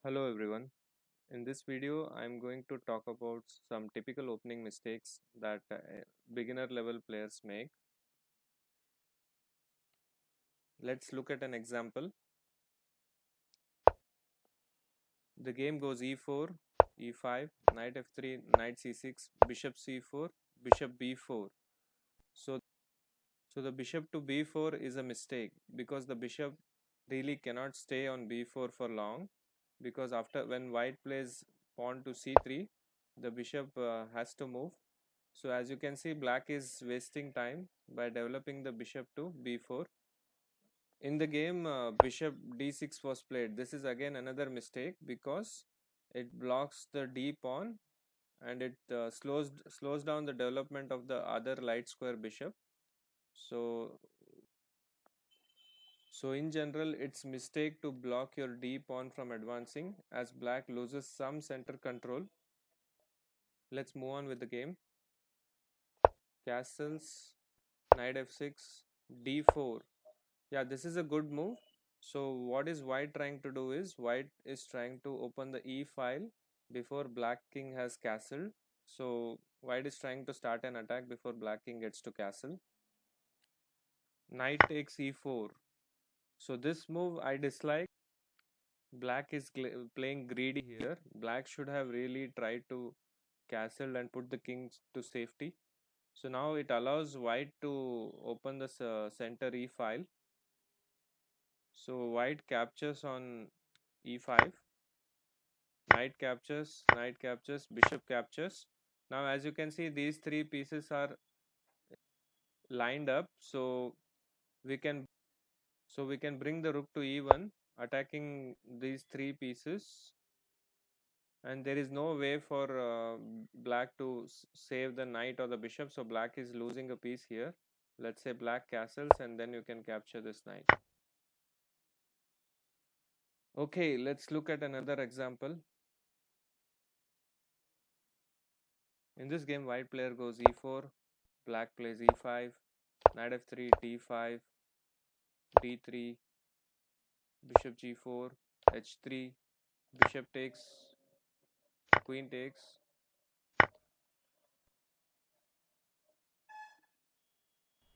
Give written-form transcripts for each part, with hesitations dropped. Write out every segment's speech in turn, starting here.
Hello everyone. In this video, I am going to talk about some typical opening mistakes that beginner level players make. Let's look at an example. The game goes e4, e5, knight f3, knight c6, bishop c4, bishop b4. So, so the bishop to b4 is a mistake because the bishop really cannot stay on b4 for long, because after when white plays pawn to c3, the bishop has to move. So as you can see, black is wasting time by developing the bishop to b4. In the game, bishop d6 was played. This is again another mistake because it blocks the d pawn, and it slows down the development of the other light square bishop. So in general, it's mistake to block your d pawn from advancing, as black loses some center control. Let's move on with the game. Castles, knight f6, d4. Yeah, this is a good move. So what is white trying to do is white is trying to open the e file before black king has castled. So white is trying to start an attack before black king gets to castle. Knight takes e4. So this move I dislike. Black is playing greedy here. Black should have really tried to castle and put the king to safety. So now it allows white to open the center e file. So white captures on e5, knight captures, bishop captures. Now as you can see, these three pieces are lined up, so we can bring the rook to e1, attacking these three pieces, and there is no way for black to save the knight or the bishop, so black is losing a piece here. Let's say black castles, and then you can capture this knight. Okay, let's look at another example. In this game, white player goes e4, black plays e5, knight f3, d5, d3, bishop g4, h3, bishop takes, queen takes.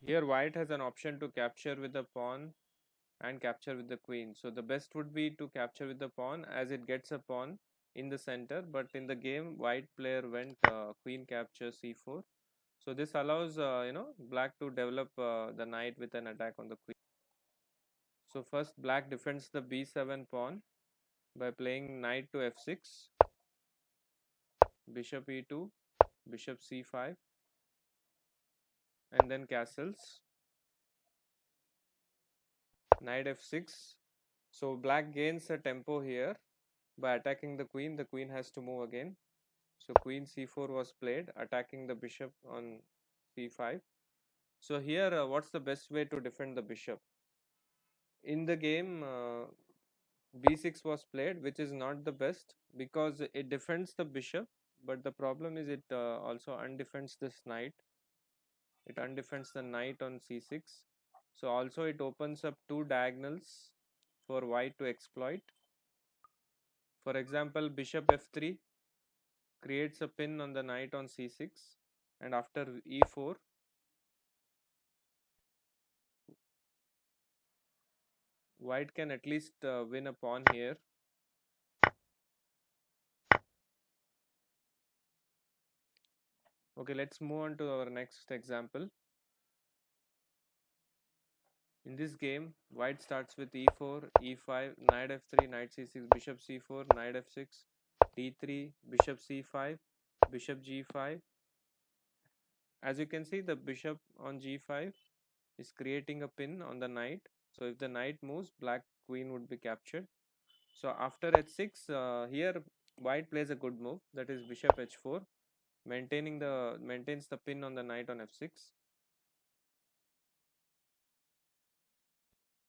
Here white has an option to capture with the pawn and capture with the queen. So the best would be to capture with the pawn, as it gets a pawn in the center, but in the game white player went queen capture c4. So this allows black to develop the knight with an attack on the queen. So first black defends the b7 pawn by playing knight to f6, bishop e2, bishop c5, and then castles, knight f6. So black gains a tempo here by attacking the queen. The queen has to move again. So queen c4 was played, attacking the bishop on c5. So here, what's the best way to defend the bishop? In the game, b6 was played, which is not the best because it defends the bishop, but the problem is it also undefends this knight. It undefends the knight on c6. So also it opens up two diagonals for white to exploit. For example, bishop f3 creates a pin on the knight on c6, and after e4, white can at least win a pawn here. Okay, let's move on to our next example. In this game, white starts with e4, e5, knight f3, knight c6, bishop c4, knight f6, d3, bishop c5, bishop g5. As you can see, the bishop on g5 is creating a pin on the knight. So if the knight moves, black queen would be captured. So after h6, here white plays a good move, that is bishop h4, maintains the pin on the knight on f6.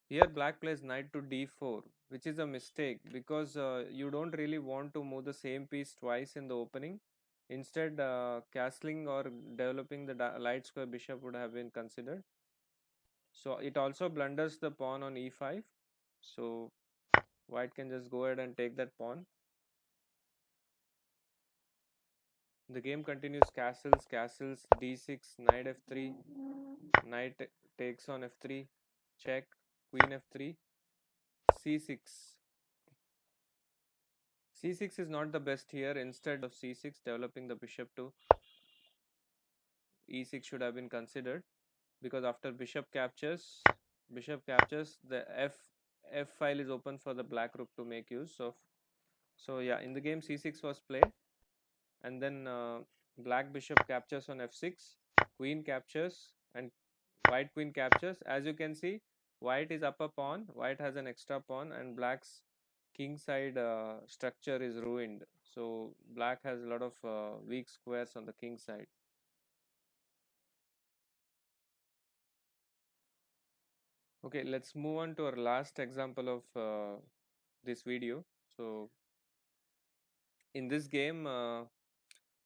Here black plays knight to d4, which is a mistake because you don't really want to move the same piece twice in the opening. Instead, castling or developing the light square bishop would have been considered. So it also blunders the pawn on e5. So White can just go ahead and take that pawn. The game continues. Castles, castles, d6, knight f3, knight takes on f3, check, queen f3, c6. c6 is not the best here. Instead of c6, developing the bishop to e6 should have been considered, because after bishop captures, the f file is open for the black rook to make use of. So yeah, in the game c6 was played, and then black bishop captures on f6, queen captures, and white queen captures. As you can see, white is up a pawn, white has an extra pawn, and black's king side structure is ruined. So black has a lot of weak squares on the king side. Okay, let's move on to our last example of this video. So in this game,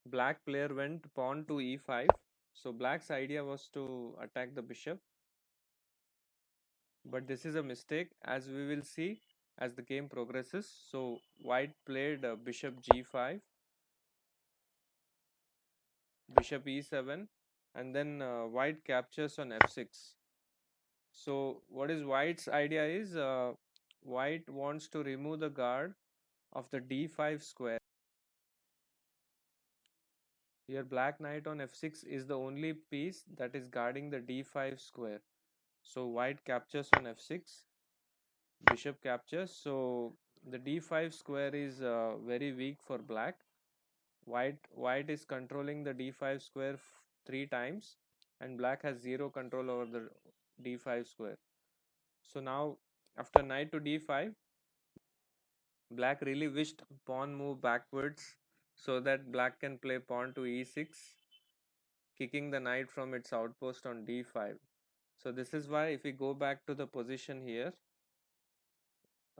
black player went pawn to e5. So black's idea was to attack the bishop, but this is a mistake, as we will see as the game progresses. So white played bishop g5, bishop e7, and then white captures on f6. So what is white's idea is, white wants to remove the guard of the d5 square. Here black knight on f6 is the only piece that is guarding the d5 square. So white captures on f6, bishop captures. So the d5 square is very weak for black. White is controlling the d5 square 3 times, and black has zero control over the d5 square. So now after knight to d5, black really wished pawn move backwards so that black can play pawn to e6, kicking the knight from its outpost on d5. So this is why, if we go back to the position here,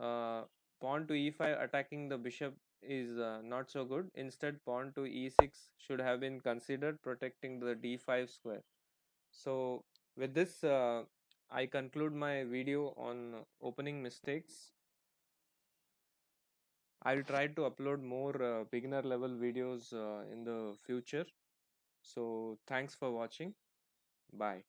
uh, pawn to e5 attacking the bishop is not so good. Instead, pawn to e6 should have been considered, protecting the d5 square. So with this, I conclude my video on opening mistakes. I'll try to upload more beginner level videos in the future. So thanks for watching. Bye.